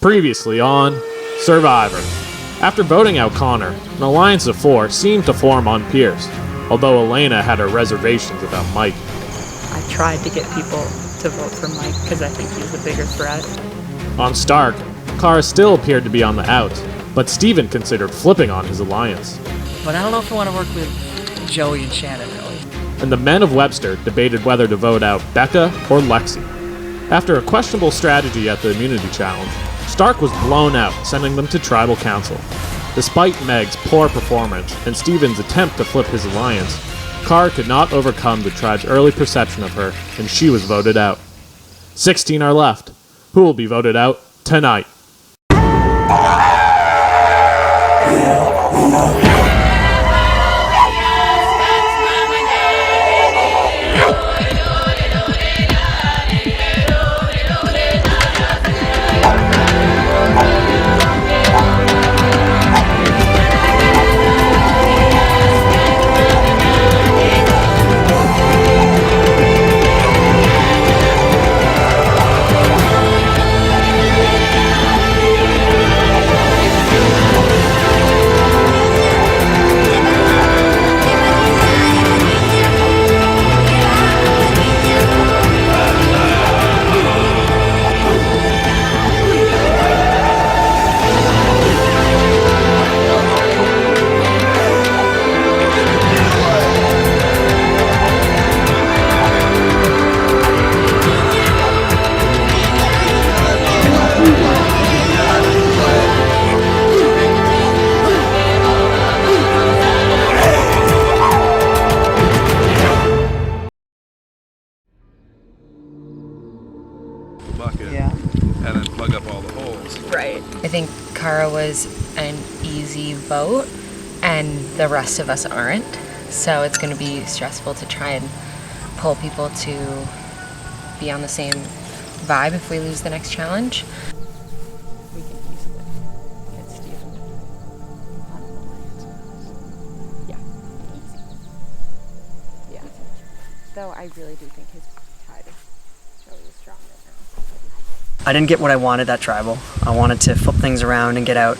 Previously on Survivor. After voting out Connor, an alliance of 4 seemed to form on Pierce, although Elena had her reservations about Mike. I tried to get people to vote for Mike because I think he's the bigger threat. On Stark, Kara still appeared to be on the out, but Steven considered flipping on his alliance. But I don't know if I want to work with Joey and Shannon, really. And the men of Webster debated whether to vote out Becca or Lexi. After a questionable strategy at the immunity challenge, Stark was blown out, sending them to tribal council. Despite Meg's poor performance and Steven's attempt to flip his alliance, Kara could not overcome the tribe's early perception of her, and she was voted out. 16 are left. Who will be voted out tonight? Bucket, Yeah. and then plug up all the holes. Right. I think Kara was an easy vote, and the rest of us aren't. So it's going to be stressful to try and pull people to be on the same vibe if we lose the next challenge. We can easily get Steven on an alliance with us. Yeah. Easy. Yeah. Though I really do think his tide is really strong right now. I didn't get what I wanted at Tribal. I wanted to flip things around and get out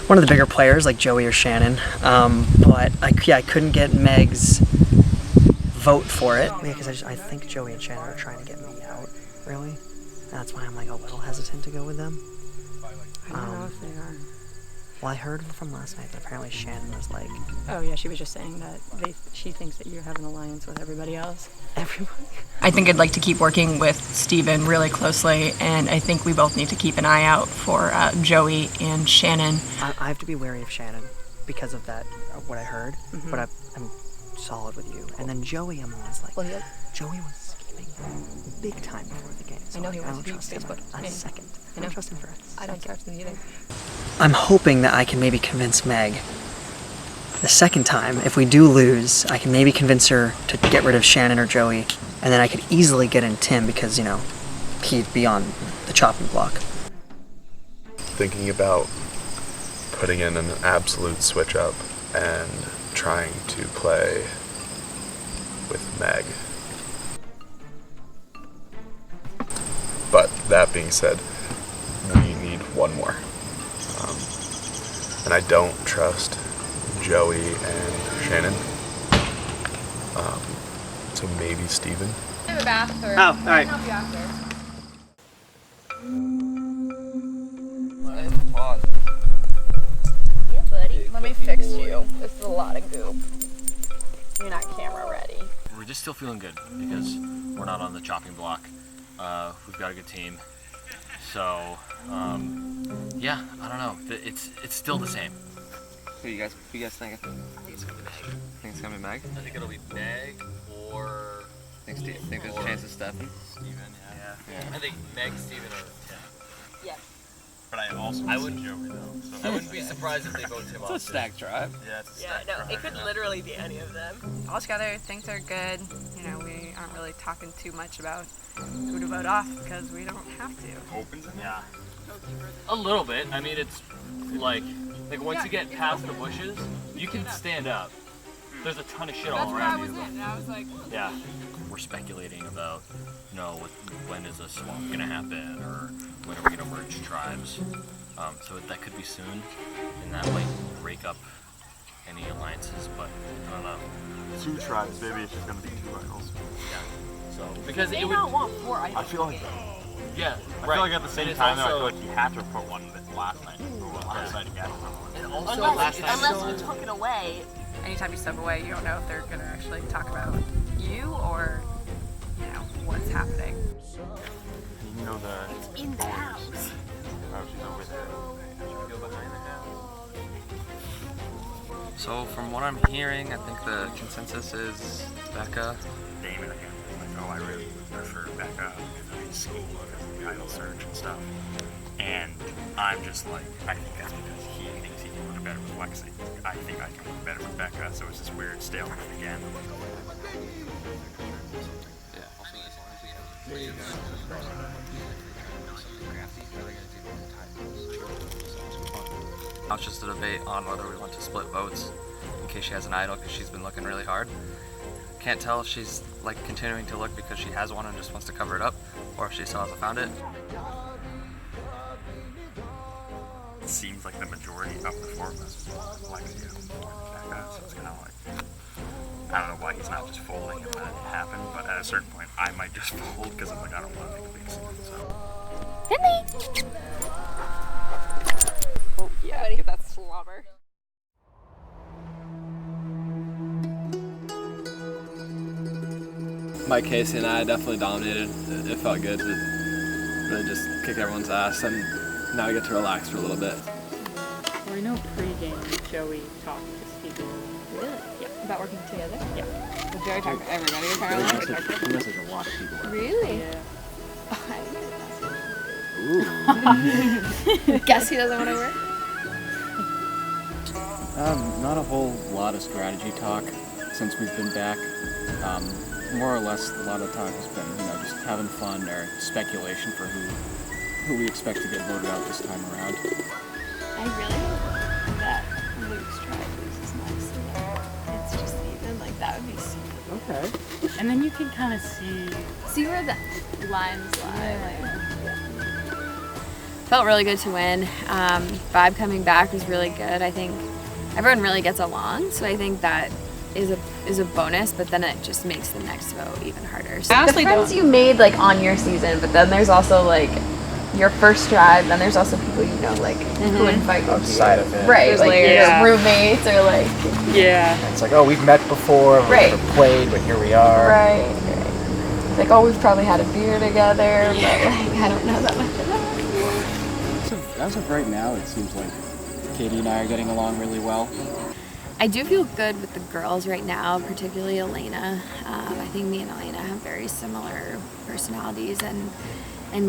one of the bigger players like Joey or Shannon, but I couldn't get Meg's vote for it because I think Joey and Shannon are trying to get me out, really. That's why I'm like a little hesitant to go with them. I don't know if they are. Well, I heard from last night that apparently Shannon was like, Oh yeah, she was just saying that she thinks that you have an alliance with everybody else. everybody. I think I'd like to keep working with Steven really closely, and I think we both need to keep an eye out for Joey and Shannon. I have to be wary of Shannon because of that, what I heard, but I'm solid with you. And then Joey, I'm always like, Joey was scheming big time before the game. So I know he was. I don't He trust him Facebook. a second. I don't trust him for a I don't trust him either. I'm hoping that I can maybe convince Meg the second time. If we do lose, I can maybe convince her to get rid of Shannon or Joey, and then I could easily get in Tim because, you know, he'd be on the chopping block. Thinking about putting in an absolute switch up and trying to play with Meg. But that being said, we need one more. And I don't trust Joey and Shannon. So maybe Steven. I have a bathroom. Oh, all right. I can help you after. Yeah, buddy. Let me fix you. This is a lot of goop. You're not camera ready. We're just still feeling good because we're not on the chopping block. We've got a good team. So, yeah, I don't know. It's still the same. Who you guys think? I think it's gonna be Meg. I think it'll be Meg or Think there's a chance of Stefan? Steven, yeah. I think Meg, Steven, or Tim. Yes. But I wouldn't Joey though. So I wouldn't be surprised if they vote Tim off. It's a stacked tribe. Yeah, it's a stacked tribe, It could literally be any of them. Altogether, things are good. You know, we aren't really talking too much about who to vote off because we don't have to. Opens in Yeah. A little bit. I mean, it's like once you get past the bushes, you can stand up. there's a ton of shit That's all where I around was you. in, and I was like, Yeah. We're speculating about, when is a swamp gonna happen, or when are we gonna merge tribes. So that could be soon, and that might break up any alliances, but I don't know. 2 tribes, maybe it's just gonna be 2 idols. Yeah. So because They it would. don't want 4 idols. I feel like Yeah. I feel like at the same And it's time, though, I also- feel like you have to put one last night. Or one last night again. And also Unless last time. you took it away. anytime you step away, you don't know if they're going to actually talk about you or, what's happening. You know the. It's in town. Oh, she's over there. So from what I'm hearing, I think the consensus is Becca. Damon again. Like, oh, I really prefer Becca in school because of the idol search and stuff. And I'm just like, I think that's because he thinks he can work better with Lexi. I think I can work better with Becca, so it's this weird stalemate again. Yeah, also as long as we have Now it's just a debate on whether we want to split votes in case she has an idol because she's been looking really hard. Can't tell if she's like continuing to look because she has one and just wants to cover it up, or if she still hasn't found it. It seems like the majority of the form is Lexi and Becca, so it's kind of like, I don't know why he's not just folding and letting it happen, but at a certain point, I might just fold because I'm like, I don't want to make a big scene, so. Oh, yeah, I get that slobber. Mike, Casey, and I definitely dominated. It felt good to really just kick everyone's ass, and now we get to relax for a little bit. Well, I know pre-game Joey talked to Stevie. Really? Yeah. About working together? Yeah. But Joey talked to everybody apparently. He messaged a lot of people. Really? Yeah. Guess he doesn't want to work? Not a whole lot of strategy talk since we've been back. More or less, a lot of talk has been, just having fun or speculation for who we expect to get voted out this time around. I really hope that Luke's tribe loses next to that. It's just even, like, that would be super. Okay. And then you can kind of see where the lines lie. Felt really good to win. Vibe coming back was really good. I think everyone really gets along, so I think that is a bonus, but then it just makes the next vote even harder. So the friends you made like on your season, but then there's also like your first tribe, then there's also people who invite you outside of it. Right, like your roommates or like It's like, oh, we've met before, we've never played, but here we are. Right. It's like, oh, we've probably had a beer together, but like I don't know that much of that. As of right now, it seems like Katie and I are getting along really well. I do feel good with the girls right now, particularly Elena. I think me and Elena have very similar personalities and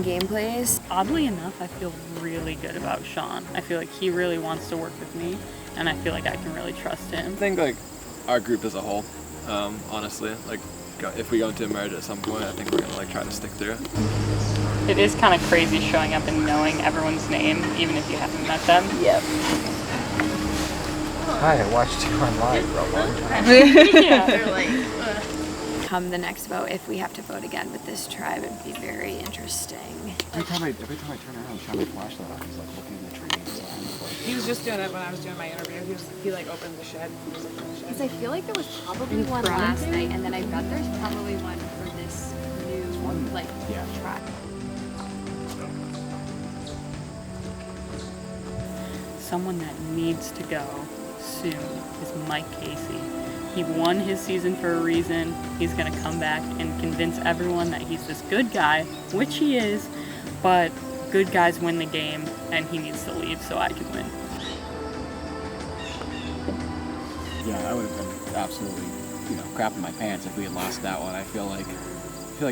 gameplays. Oddly enough, I feel really good about Sean. I feel like he really wants to work with me, and I feel like I can really trust him. I think like our group as a whole, honestly, like if we go into a merge at some point, I think we're gonna like try to stick through. It is kind of crazy showing up and knowing everyone's name, even if you haven't met them. Yep. Hi, I watched you on live for a long time. Yeah. They're like, come the next vote, if we have to vote again with this tribe, it'd be very interesting. Every time I turn around, shine my flashlight on, he's like looking in the trees. He was just doing it when I was doing my interview. He like opened the shed. Because I feel like there was probably one last night, and then I bet there's probably one for this new tribe. Someone that needs to go soon is Mike Casey. He won his season for a reason. He's going to come back and convince everyone that he's this good guy, which he is, but good guys win the game, and he needs to leave so I can win. Yeah, I would have been absolutely, crapping my pants if we had lost that one. I feel like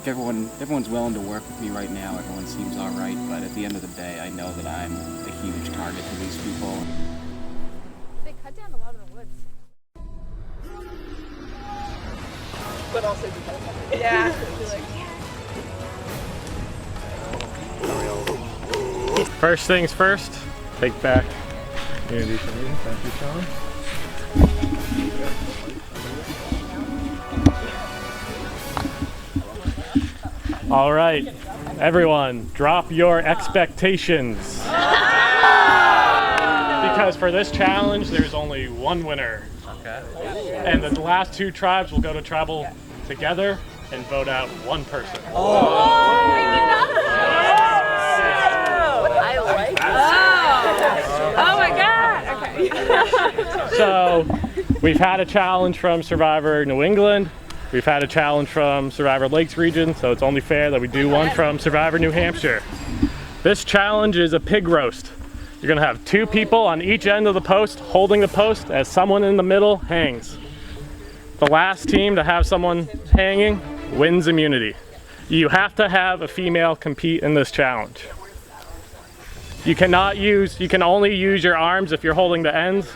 everyone's willing to work with me right now. Everyone seems all right, but at the end of the day, I know that I'm a huge target to these people. They cut down a lot of the woods. But also because yeah. First things first, take back Unity Training. Thank you, Sean. All right, everyone, drop your expectations. Because for this challenge, there's only one winner. Okay. And the last 2 tribes will go to tribal together and vote out one person. I like that. Oh my god. Okay. So we've had a challenge from Survivor New England. We've had a challenge from Survivor Lakes region, so it's only fair that we do one from Survivor New Hampshire. This challenge is a pig roast. You're gonna have 2 people on each end of the post holding the post as someone in the middle hangs. The last team to have someone hanging wins immunity. You have to have a female compete in this challenge. You can only use your arms if you're holding the ends,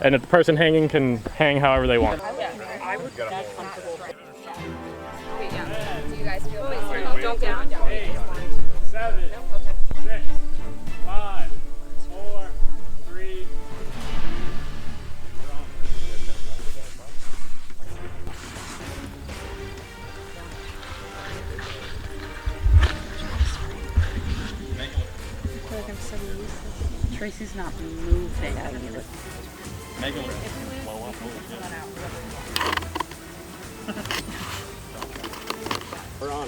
and if the person hanging can hang however they want. I would get comfortable. Wait, yeah. Do you guys feel like don't get on down. 8, 7, 6, 5, 4, 3. I feel like I'm so useless. Tracy's not moving. Make it blow up. We're on.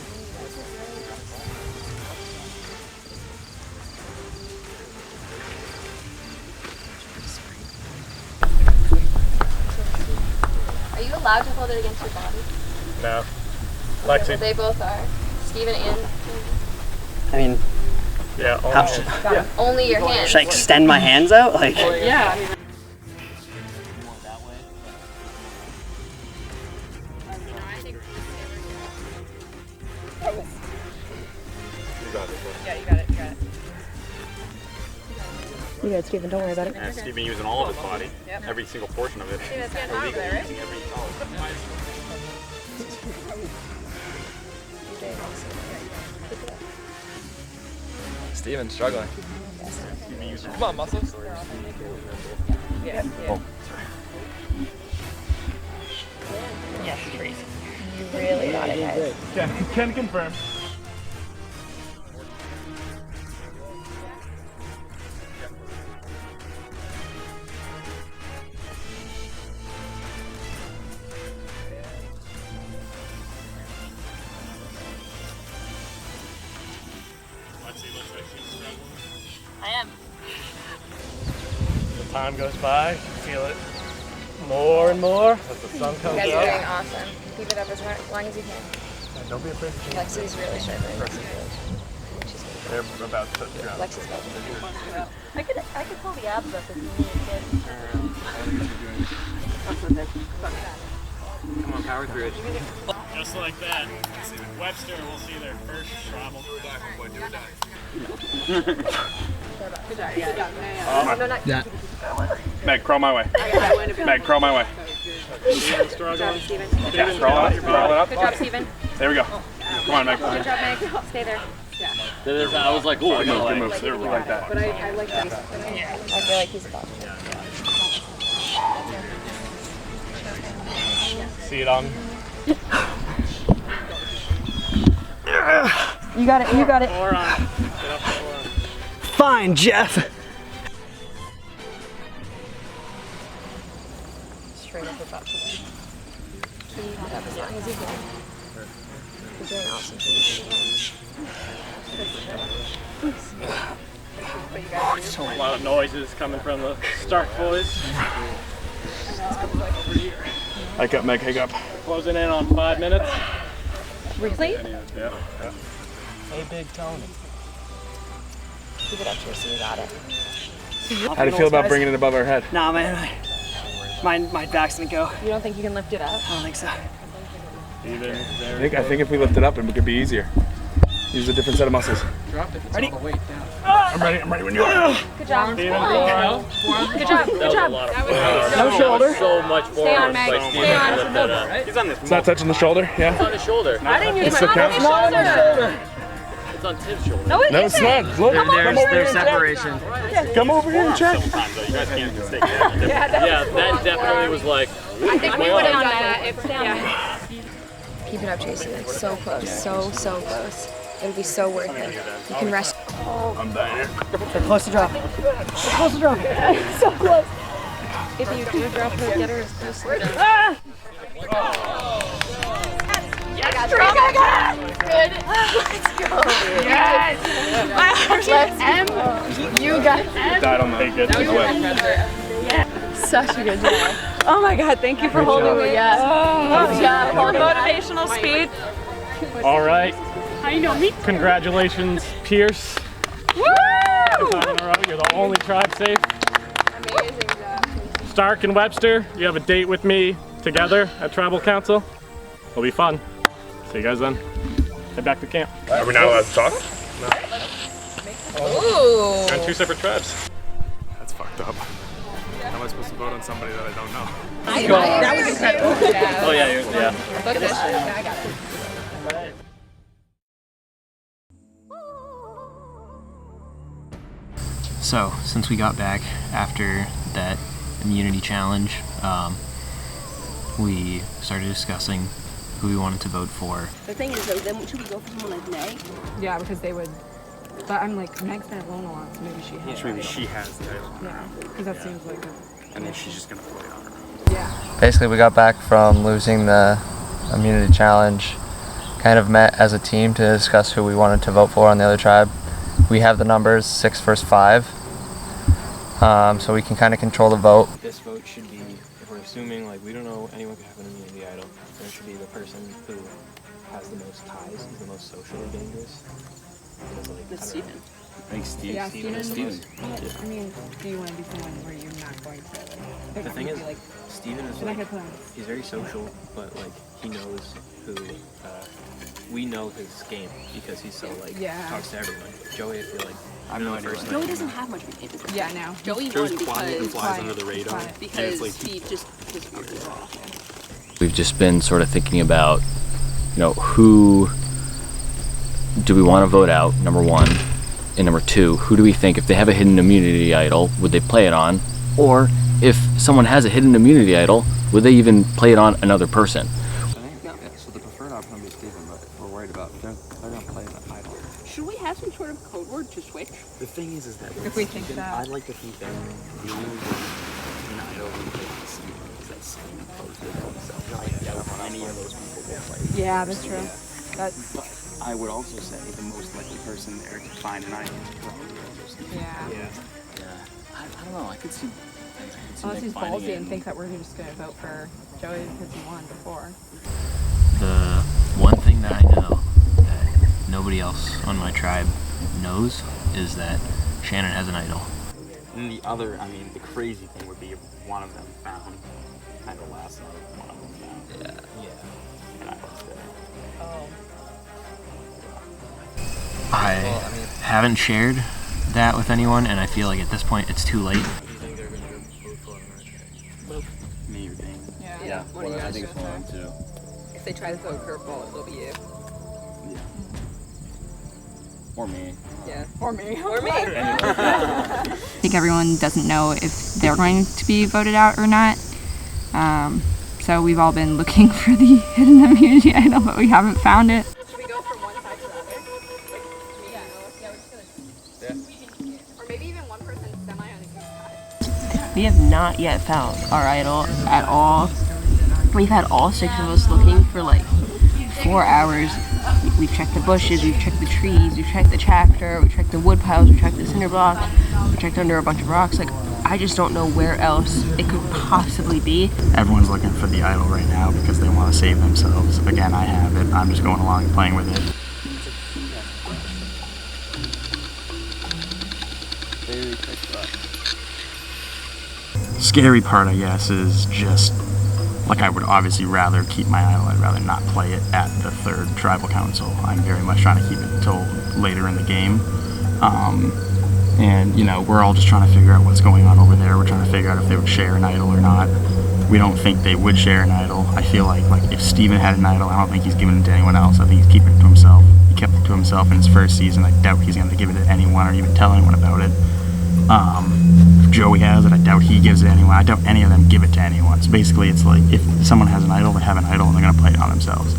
Are you allowed to hold it against your body? No. Well, Lexi. they both are. Steven and. I mean, Yeah, Only your hands. should I extend my hands out? Like, Yeah. Yeah, you got it. You got it. you got it, Steven. Don't worry about it. And Steven using all of his body, Yep. every single portion of it. Steven's getting out there, right? Steven's struggling. Come on, muscles. Yeah. Oh. Yes, Tracy. You really got it, guys. Can confirm. I am. The time goes by, you feel it more and more as the sun You comes guys are up. doing awesome. Keep it up as long as you can. And don't be afraid to change. Lexi's really struggling. They're about to touch the ground. Lexi's about to. I could pull the abs up if you need Come on, power through it. Just like that, Webster will see their first tribal. Meg, crawl my way. Meg, crawl my way. Steven struggling. Steven. Yeah, crawl it up. Good job, Steven. There we go. Come on, Meg. Good job, Meg. Stay there. I was like, oh, I Good move. They're like that. But I like that. I feel like he's about to. See it on. You got it. You got it. Four on. Get up to 4 on. Fine, Jeff. Straight up about to win. Keep it up as long as you can. You're doing awesome. A lot of noises coming from the Stark boys. Hike up, Meg, hike up. Closing in on 5 minutes. Really? Yeah. Hey, Big Tony. Keep it up, Tracy. You got it. How do you feel about bringing it above our head? Nah, man. My back's gonna go. You don't think you can lift it up? I don't think so. I think if we lift it up, it could be easier. Use a different set of muscles. Drop it. It's Ready? all the weight down. I'm ready when you are. Good job. Steven, 4 on. Good job. Good job. No shoulder. So much more. Stay on, Meg. Stay on. He's on this. It's not touching the shoulder, yeah? It's on his shoulder. I didn't use It's my okay. shoulder. It's on Tim's shoulder. No, it No, it's isn't. not. Look, come over here, Jack. separation. Come over here and check. You guys can't mistake that. Yeah, that definitely was like. I think we would have done that if Keep it up, Jason. It's so close. So close. It'll be so worth it. You can rest. I'm back. They're close to drop. They're close to drop. So close. If you do drop her, get her as close to the ground. Yes, oh my God! Good. Let's go. Yes. Let's M. You got M. Died on the take it. Such a good job. Oh my God! Thank you for holding me. Yeah. Good job. More motivational speed. All right. How you know me? Congratulations, Pierce. Woo! Time in a row. You're the only tribe safe. Amazing job. Stark and Webster, you have a date with me together at Tribal Council. It'll be fun. See you guys then. Head back to camp. Are we not allowed to talk? Ooh. We're in 2 separate tribes. That's fucked up. How am I supposed to vote on somebody that I don't know? That was incredible. Oh yeah, yeah. Book this. I got it. So, since we got back after that immunity challenge, we started discussing who we wanted to vote for. The thing is, though, then should we go for someone like Meg? Yeah, because they would. But I'm like, Meg's been alone a lot, so maybe she has. Yeah, maybe she has the title. Yeah, because that seems like And then she's just gonna play on her. Yeah. Basically, we got back from losing the immunity challenge, kind of met as a team to discuss who we wanted to vote for on the other tribe. We have the numbers 6 versus 5, so we can kind of control the vote. This vote should be, if we're assuming, like, we don't know anyone could have an immunity idol, then it should be the person who has the most ties, is the most socially dangerous. That's Steven. I think Steve. Yeah, Steven. Steven. I mean, do you want to do someone where you're not going to? Like, The thing is, like, Steven is you're not like, gonna put on. he's very social, but like, he knows who, we know his game because he's so like, Yeah. talks to everyone. Joey, I feel like, I'm not first Joey doesn't have much of a game. Yeah, I know. Joey Joey's won quiet and because, flies under the radar. Quiet. because like he just his weird and raw. we've just been sort of thinking about, who do we want to vote out, number one, and number two, who do we think, if they have a hidden immunity idol, would they play it on? Or if someone has a hidden immunity idol, would they even play it on another person? So the preferred outcome is Steven, but if we're worried about they're gonna play the idol. Should we have some sort of code word to switch? The thing is that If we think that. I'd like to think that the only an idol who plays Steven is that Steven posted it himself. I doubt any of those people will play. Yeah, that's true. That's. But I would also say the most likely person there to find an idol is probably Steven. Yeah. I don't know. I could see. Unless he's ballsy and thinks that we're just gonna vote for Joey because he won before. The one thing that I know that nobody else on my tribe knows is that Shannon has an idol. And the other, the crazy thing would be if one of them found idol last night, one of them found. Yeah. And I was there. I haven't shared that with anyone, and I feel like at this point it's too late. Maybe. Yeah. Well, I think it's one of them too. If they try to throw a curveball, it'll be you. Or me. Yeah. Or me. Or me. I think everyone doesn't know if they're going to be voted out or not. So we've all been looking for the hidden immunity idol, but we haven't found it. Should we go from one side to the other? Yeah, we're just gonna. Or maybe even one person semi on each side. We have not yet found our idol at all. We've had all 6 of us looking for like 4 hours. We've checked the bushes, we've checked the trees, we've checked the tractor, we've checked the wood piles, we've checked the cinder block, we've checked under a bunch of rocks. Like, I just don't know where else it could possibly be. Everyone's looking for the idol right now because they want to save themselves. Again, I have it. I'm just going along and playing with it. Scary part, I guess, is just like I would obviously rather keep my idol. I'd rather not play it at the 3rd tribal council. I'm very much trying to keep it until later in the game. And we're all just trying to figure out what's going on over there. We're trying to figure out if they would share an idol or not. We don't think they would share an idol. I feel like if Steven had an idol, I don't think he's giving it to anyone else. I think he's keeping it to himself. He kept it to himself in his first season. I doubt he's going to give it to anyone or even tell anyone about it. If Joey has it, I doubt he gives it to anyone. I doubt any of them give it to anyone. So basically, it's like if someone has an idol, they have an idol, and they're going to play it on themselves.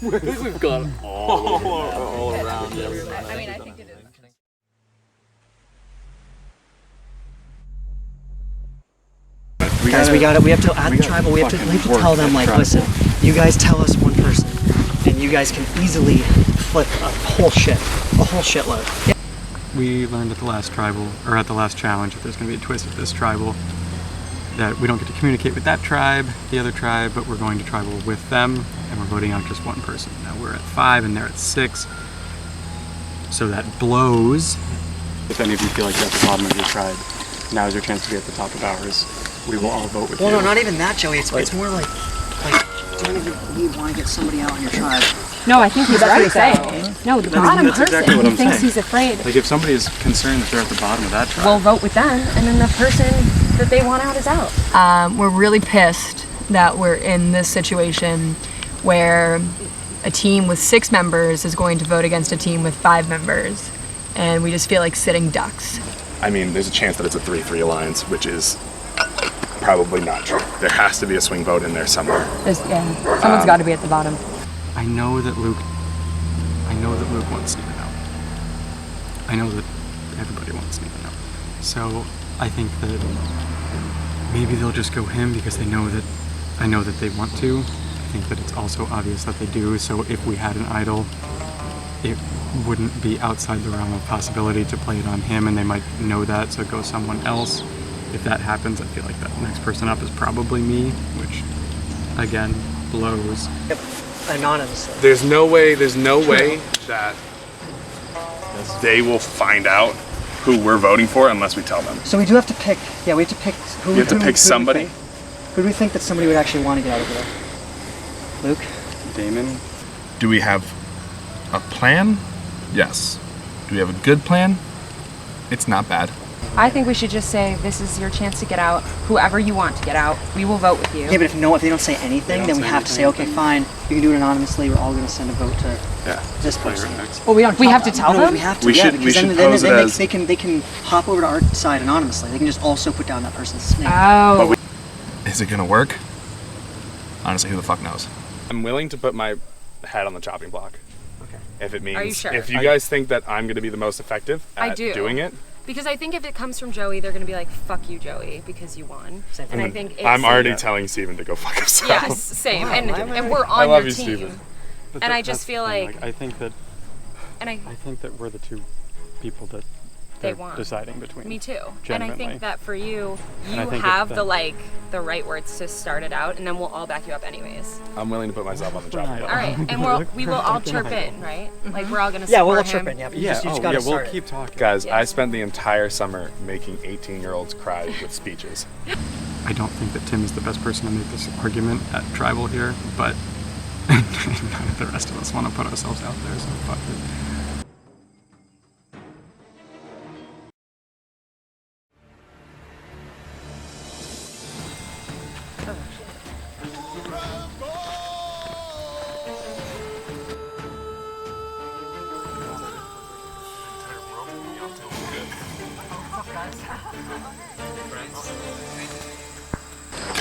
We've gone all around. Yeah, I mean, I think it is. Guys, we have to add the tribal. We have to tell them, like, listen, you guys tell us one person, and you guys can easily flip a whole shitload. We learned at the last tribal, or at the last challenge, that there's going to be a twist at this tribal, that we don't get to communicate with that tribe, the other tribe, but we're going to tribal with them, and we're voting out just one person. Now we're at 5 and they're at 6, so that blows. If any of you feel like you're at the bottom of your tribe, now is your chance to be at the top of ours. We will all vote with you. Well, no, not even that, Joey. It's more like, do you want to get somebody out on your tribe? No, I think he's right saying. No, the bottom that's person exactly what I'm thinks saying. he's afraid. Like, if somebody is concerned that they're at the bottom of that tribe, We'll vote with them, and then the person that they want out is out. We're really pissed that we're in this situation where a team with 6 members is going to vote against a team with 5 members, and we just feel like sitting ducks. I mean, there's a chance that it's a 3-3 alliance, which is probably not true. There has to be a swing vote in there somewhere. Someone's got to be at the bottom. I know that Luke wants Steven out. I know that everybody wants Steven out. So I think that maybe they'll just go him because I know that they want to. I think that it's also obvious that they do. So if we had an idol, it wouldn't be outside the realm of possibility to play it on him, and they might know that, so go someone else. If that happens, I feel like that next person up is probably me, which again blows. Anonymously. There's no way that they will find out who we're voting for unless we tell them. So we do have to pick. Yeah, we have to pick. You have to pick somebody. Who do we think that somebody would actually want to get out of here? Luke? Damon? Do we have a plan? Yes. Do we have a good plan? It's not bad. I think we should just say, this is your chance to get out. Whoever you want to get out, we will vote with you. Yeah, but if they don't say anything, then we have to say, okay, fine, you can do it anonymously. We're all going to send a vote to this person. Well, we have to tell them? We have to. We should pose it as... They can hop over to our side anonymously. They can just also put down that person's name. Oh. Is it going to work? Honestly, who the fuck knows? I'm willing to put my head on the chopping block. Okay. If it means, Are you sure? if you guys think that I'm going to be the most effective at doing it. Because I think if it comes from Joey, they're going to be like, fuck you, Joey, because you won. And I think it's... I'm already telling Steven to go fuck himself. Yes, same. Wow, and we're on your team. Steven. And I just feel like... I think that... And I think that we're the two people that they they're want. deciding between. Me too. Genuinely. And I think that for you, you And I think have it's the right words to start it out, and then we'll all back you up anyways. I'm willing to put myself on the chopping block. All right, and we will all chirp in, right? Like we're all gonna support Yeah, we'll all him. chirp in. Yeah, you just gotta we'll start keep talking. Guys, I spent the entire summer making 18-year-olds cry with speeches. I don't think that Tim is the best person to make this argument at tribal here, but none of the rest of us want to put ourselves out there, so fuck it.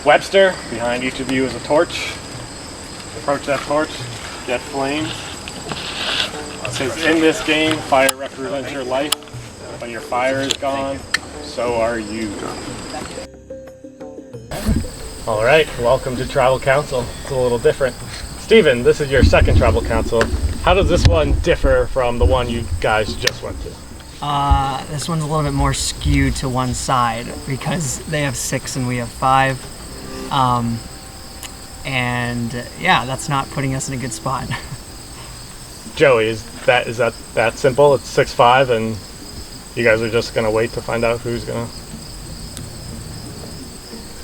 Webster, behind each of you is a torch. Approach that torch, get flames. Since in this game, fire represents your life, when your fire is gone, so are you. Alright, welcome to Tribal Council. It's a little different. Steven, this is your second Tribal Council. How does this one differ from the one you guys just went to? This one's a little bit more skewed to one side because they have 6 and we have 5. And yeah, that's not putting us in a good spot. Joey, is that simple? It's 6-5 and you guys are just gonna wait to find out who's gonna...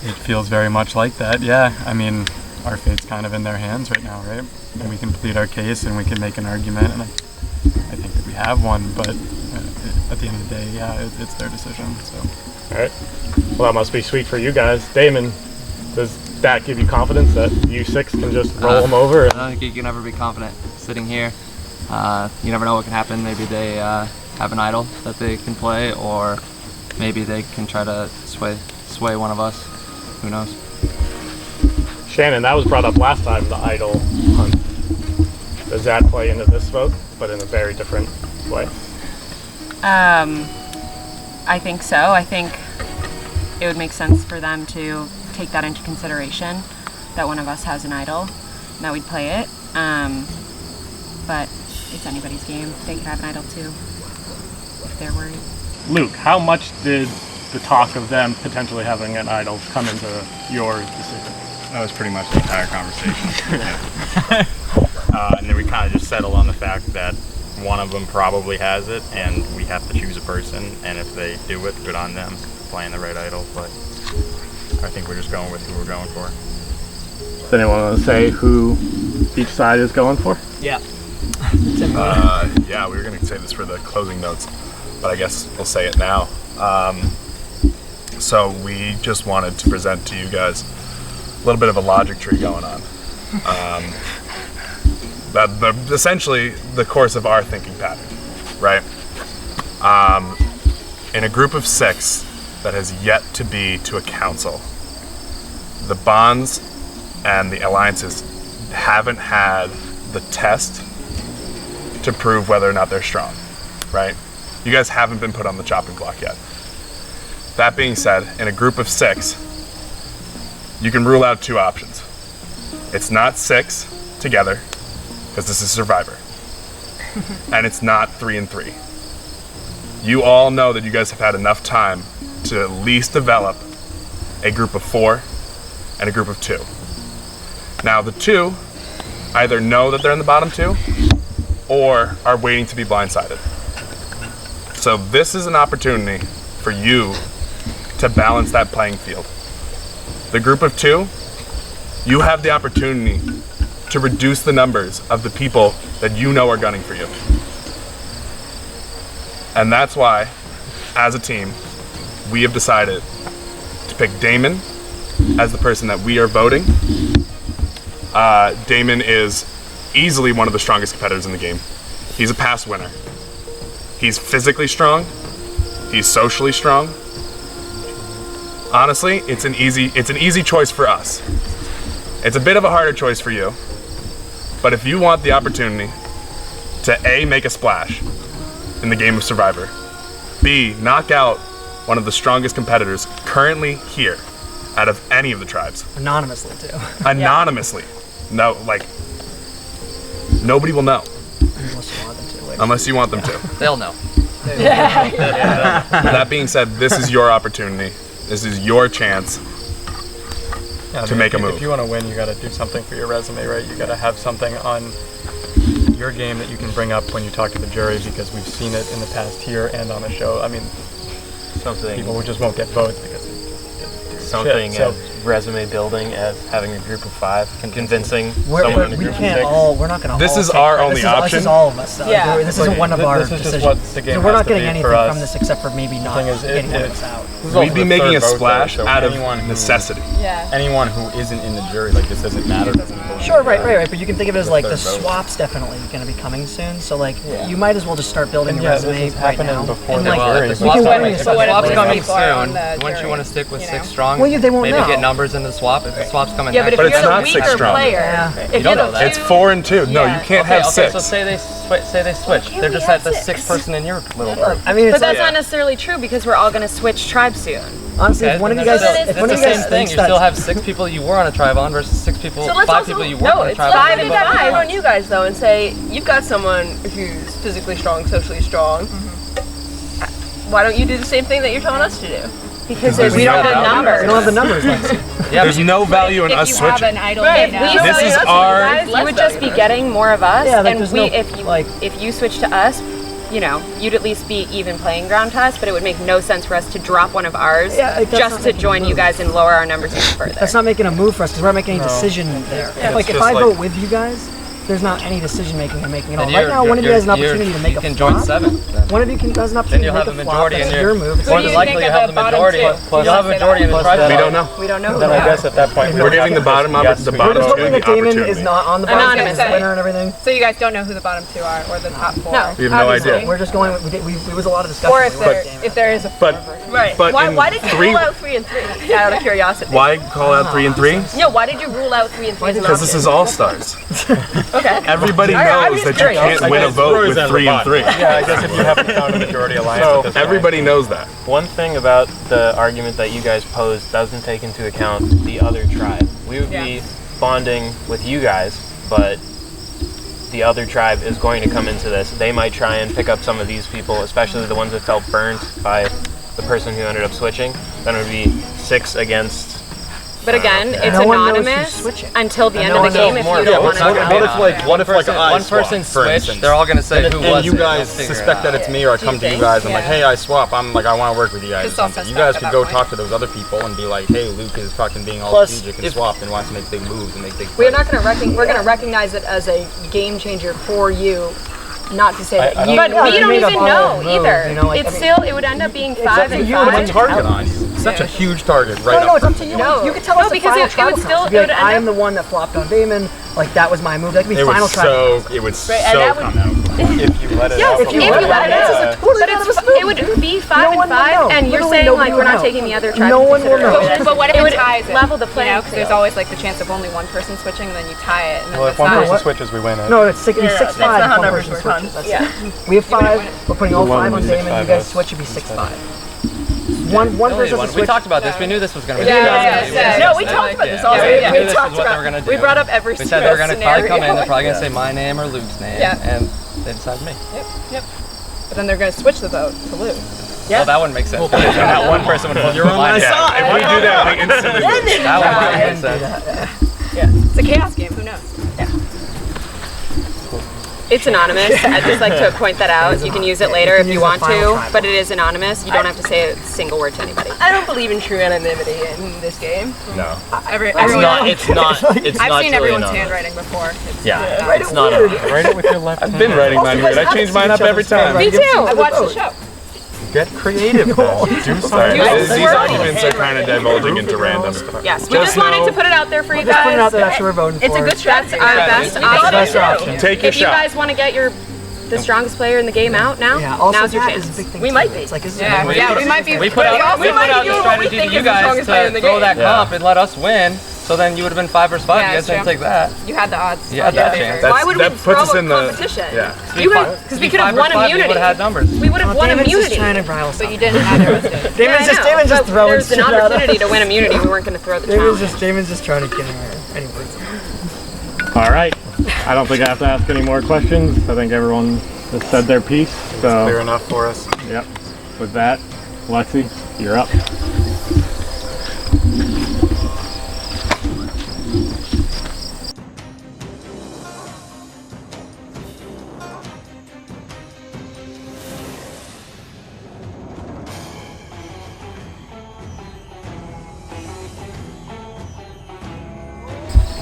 It feels very much like that, yeah. I mean, our fate's kind of in their hands right now, right? And we can plead our case and we can make an argument, and I think that we have one, but at the end of the day, yeah, it's their decision, so. Alright. Well, that must be sweet for you guys. Damon, does that give you confidence that you 6 can just roll them over? I don't think you can ever be confident sitting here. You never know what can happen. Maybe they have an idol that they can play, or maybe they can try to sway one of us. Who knows? Shannon, that was brought up last time, the idol hunt. Does that play into this vote, but in a very different way? I think so. I think it would make sense for them to take that into consideration, that one of us has an idol, and that we'd play it. But it's anybody's game. They could have an idol too, if they're worried. Luke, how much did the talk of them potentially having an idol come into your decision? That was pretty much the entire conversation. And then we kind of just settled on the fact that one of them probably has it, and we have to choose a person, and if they do it, good on them, playing the right idol, but I think we're just going with who we're going for. Does anyone want to say who each side is going for? Yeah. Yeah, we were going to say this for the closing notes, but I guess we'll say it now. So we just wanted to present to you guys a little bit of a logic tree going on. Essentially the course of our thinking pattern, right? In a group of 6 that has yet to be to a council, the bonds and the alliances haven't had the test to prove whether or not they're strong, right? You guys haven't been put on the chopping block yet. That being said, in a group of 6, you can rule out 2 options. It's not 6 together, because this is Survivor. And it's not 3 and 3. You all know that you guys have had enough time to at least develop a group of 4 and a group of 2. Now the 2 either know that they're in the bottom 2 or are waiting to be blindsided. So this is an opportunity for you to balance that playing field. The group of 2, you have the opportunity to reduce the numbers of the people that you know are gunning for you. And that's why, as a team, we have decided to pick Damon as the person that we are voting. Damon is easily one of the strongest competitors in the game. He's a past winner. He's physically strong. He's socially strong. Honestly, it's an easy choice for us. It's a bit of a harder choice for you. But if you want the opportunity to A, make a splash in the game of Survivor, B, knock out one of the strongest competitors currently here out of any of the tribes. Anonymously too. Anonymously. No, like, nobody will know. Unless you want them to. They'll know. That being said, this is your opportunity. This is your chance to make a move. If you want to win, you got to do something for your resume, right? You got to have something on your game that you can bring up when you talk to the jury, because we've seen it in the past here and on the show. I mean, people who just won't get votes because they just something shit, so. as resume building as having a group of 5, convincing someone in a group of 6. We're not going to. This is our only option. This is all of us. Yeah. This isn't one of our decisions. What the game So we're has not to getting be anything for us. from this except for maybe not getting one of us out. We'd be making a splash out of necessity. Yeah. Anyone who isn't in the jury, like, this doesn't matter to people. Sure, right. But you can think of it as like the swap's definitely going to be coming soon. So like, you might as well just start building your resume right now. Before the jury. Swap's coming coming soon. Wouldn't you want to stick with 6 strong? Well, they won't Maybe know. get numbers in the swap if the swap's coming Yeah, next. but if it's you're not the 6 weaker strong. player, if don't you're know the that. It's 4 and 2. No, you can't have 6. So say they switch. They're just at the 6th person in your little group. I mean, But that's not necessarily true, because we're all going to switch tribes soon. honestly, if one of you guys, it's the same thing. You still have 6 people you were on a tribe on versus 6 people, So let's 5 also, people you weren't on a tribe on. Let's put that on you guys though and say you've got someone who's physically strong, socially strong. Why don't you do the same thing that you're telling us to do? Because we don't have numbers. We don't have the numbers, Lexi. Yeah, there's no value in us switching. This is our. You would just be getting more of us, Yeah, like, and there's we, no, if you switch to us, you know, you'd at least be even playing ground to us. But it would make no sense for us to drop one of ours just to join you guys and lower our numbers even further. That's not making a move for us because we're not making any decision there. Yeah, Like if I vote with you guys, there's not any decision making I'm making at all. Right now, one of you has an opportunity to make a flop. You can join 7. One of you has an Then opportunity you'll to have make a a flop. majority That's in your move. More than likely you'll have the majority. You'll have a majority in the tribe. We don't know. We don't know. Then I guess at that point We're giving the bottom We're just hoping that Damon is opportunity. not on the bottom Anonymous. as winner and everything. So you guys don't know who the bottom 2 are or the top 4? No. We have no idea. We're just going. It was a lot of discussion. Or if there is a But right. but in Why did you 3 rule out 3 and 3? Out of curiosity. Why call out 3 and 3? No, why did you rule out 3 and 3 as an Because this option? is all stars. Okay. Everybody All right, I'm knows just that you curious. can't win a vote with 3 and 3. Yeah, I guess if you haven't found a majority alliance at this point. Everybody knows that. One thing about the argument that you guys posed doesn't take into account the other tribe. We would be bonding with you guys, but the other tribe is going to come into this. They might try and pick up some of these people, especially the ones that felt burnt by the person who ended up switching. Then it would be 6 against. But again, it's No one knows who's anonymous switching. until the And end no of the one game knows. if you don't want to. What if I one swap, person for switched, instance, they're all gonna say and, who and was you it, guys let's figure suspect it that out. it's me, or I come to you guys, I'm like, hey, I swap. I'm like, I want to work with you guys. It's or all something. You suspect guys at could that go point. talk to those other people and be like, hey, Luke is fucking being all Plus, strategic and swapped and wants to make big moves and make big. We're not going to we're going to recognize it as a game changer for you. Not to say that you. But we don't even know moves, either. you know, like, It's I mean, still, it would end up being 5 and You put a 5. target on you. Such a huge target, right? No, it's up to you. No. You can tell No, us the because final it tribal would still- count. Be it would like, end I up- am the one that flopped on Damon. Like that was my move. That could be It final would tribal. it would Right, and that would- come out. If you let it Yes, out. if you let it out. But it would be 5 and 5, and you're saying like we're not taking the other tribe. No into one will know. consideration. But what if it it would ties it? level the You playing know, because there's field. always like the chance of only one person switching, then you tie it, and then Well, that's if one not. person switches, we win it. No, it's 6-5. That's not how numbers person work on. switches. That's Yeah. it. We have 5. We're putting all 5 on Damon. You guys 6-5 switch. It'd be 6-5. One person has to We switch. talked about this. We knew this was gonna be. No, we talked about this all Yeah, day. we knew We this talked was what they were about. gonna do. We brought up every We said they were gonna probably come in. scenario. They're probably gonna say my name or Luke's name, Yeah. and they decided me. Yep. But then they're going to switch the vote to Luke. Well, that wouldn't make sense. That one person would have. You're on my side. If we do that, we instantly lose. That would make sense. Yeah. It's a chaos game. Who knows? It's anonymous. I'd just like to point that out. You can use it later if you want to, but it is anonymous. You don't have to say a single word to anybody. I don't believe in true anonymity in this game. No. It's not I've seen truly everyone's anonymous. handwriting before. Yeah, it's not anonymous. Write it with your left. I've been writing mine weird. I change mine up every time. Me too. I watched the show. Get creative, though. Do something. These arguments are kind of divulging into random. Yes, we just wanted to put it out there for you Just put it out guys. there. That's what we're voting for. It's a good strategy. Our best Best option. option. Take your If you shot. guys want to get the strongest player in the game out now, Yeah. Also, now's your that chance. is a big thing. We too. might be. It's like, this is Yeah, a yeah, we might be. We put out we might be the doing what we strategy think to you is the guys strongest player in to the throw game. that Yeah. comp and let us win. So then you would have been 5 versus 5. Yeah, You guys it's didn't true. take that. You had the odds. You had that chance. Why would we that puts throw us a in the competition? yeah. Because we could have won You immunity. would have had numbers. We would have won Damon's immunity. just trying to rile But you didn't either of us. Yeah, I know, Damon's just but throwing there's an shit out. opportunity to win immunity. We weren't going to throw the challenge. Damon's just trying to get in there. Anyway. All right. I don't think I have to ask any more questions. I think everyone has said their piece. So Clear enough for us. Yep. With that, Lexi, you're up.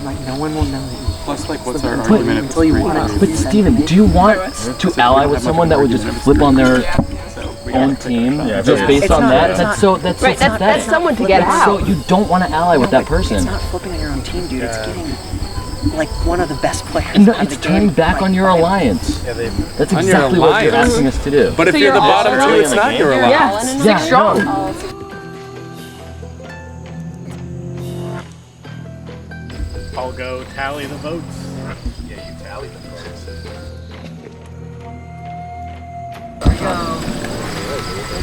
Like, no one will know. Plus, like, what's our argument until you want it. But Steven, do you want to ally with someone that would just flip on their own team just based on that? That's so Right, pathetic. that's someone to get So out. you don't want to ally with that It's person. not flipping on your own team, dude. It's getting like one of the best players. And no, out of it's the turning game. back on your alliance. Yeah, they. That's On your exactly what you're alliance? asking us to do. But if you're the bottom two, it's not your alliance. Yeah, strong. I'll go tally the votes. Yeah, you tally the votes.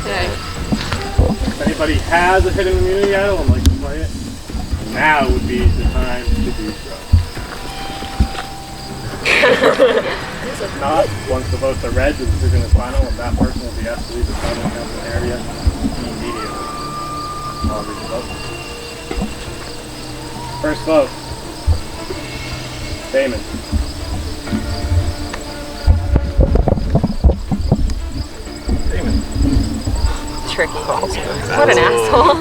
Okay. If anybody has a hidden immunity idol and likes to play it, now would be the time to do so. If not, once the votes are read, the decision is final, and that person will be asked to leave the tribal council area immediately. I'll read the vote. First vote. Damon. Damon. Tricky. What an asshole.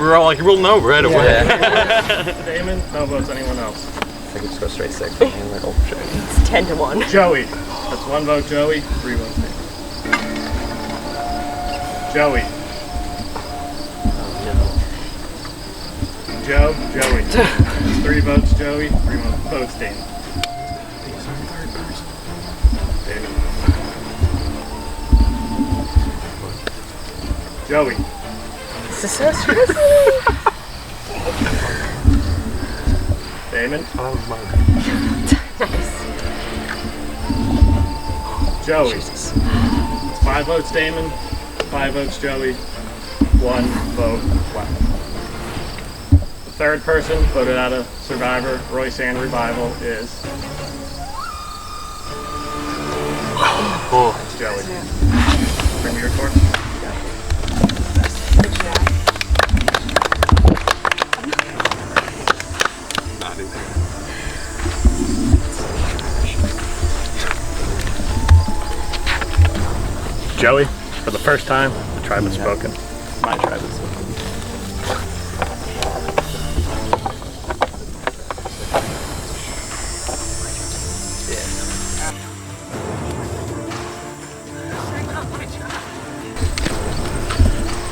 We're all like, we'll know right away. Damon, no votes anyone else. I could just go straight 6. I'm like, oh shit. It's 10-1. Joey. That's 1 vote Joey, 3 votes Damon. Joey. Joey. That's 3 votes Joey, 3 votes Damon. Damon. Joey. This is so stressful. Damon. Nice. Joey. It's 5 votes Damon, 5 votes Joey, 1 vote Lex. The third person voted out of Survivor Roysan Revival is it's Joey. Bring me your torch. Joey, for the first time, the tribe has spoken. My tribe has spoken.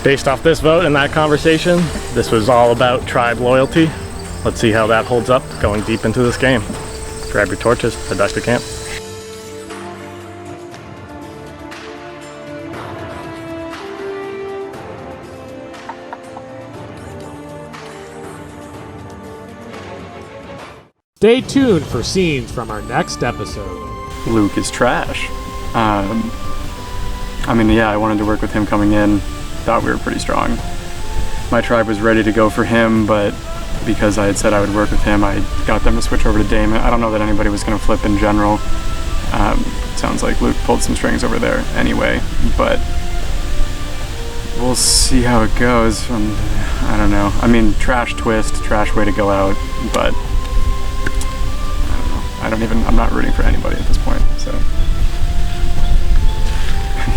Based off this vote and that conversation, this was all about tribe loyalty. Let's see how that holds up going deep into this game. Grab your torches, head back to camp. Stay tuned for scenes from our next episode. Luke is trash. I mean, yeah, I wanted to work with him coming in. Thought we were pretty strong. My tribe was ready to go for him, but because I had said I would work with him, I got them to switch over to Damon. I don't know that anybody was going to flip in general. Sounds like Luke pulled some strings over there anyway, but we'll see how it goes. I don't know. I mean, trash twist, trash way to go out, but I don't know. I'm not rooting for anybody at this point, so.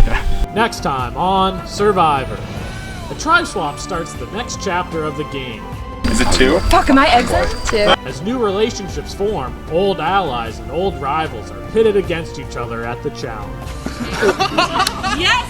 Yeah. Next time on Survivor. A tribe swap starts the next chapter of the game. Is it 2? Fuck, am I exit? 2. As new relationships form, old allies and old rivals are pitted against each other at the challenge. Yes!